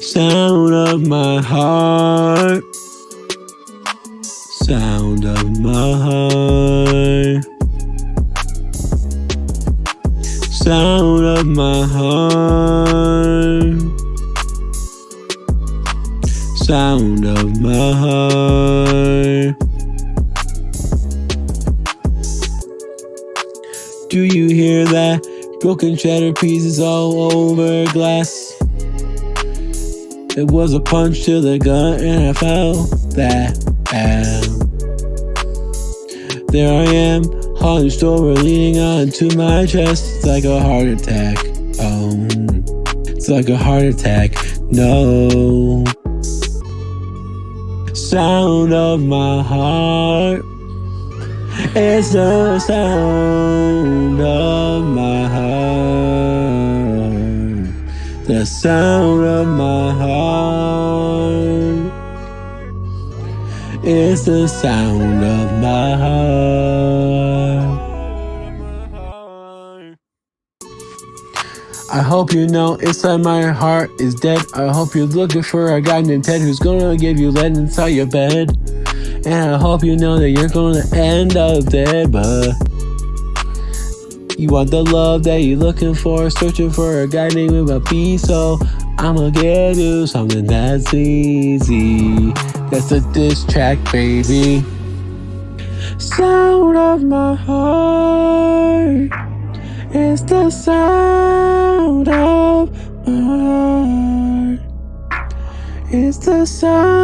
Sound of my heart. Sound of my heart. Sound of my heart. Sound of my heart. Do you hear that? Broken cheddar pieces all over glass. It was a punch to the gut and I felt that. There I am, hunched over, leaning onto my chest. It's like a heart attack. Oh, it's like a heart attack. No. Sound of my heart. It's the sound of my heart. The sound of my heart. It's the sound of my heart. I hope you know inside my heart is dead. I hope you're looking for a guy named Ted who's gonna give you lead inside your bed. And I hope you know that you're gonna end up dead, but you want the love that you're looking for, searching for a guy named a peace. So I'ma give you something that's easy. That's a diss track, baby. Sound of my heart. It's the sound of my heart. It's the sound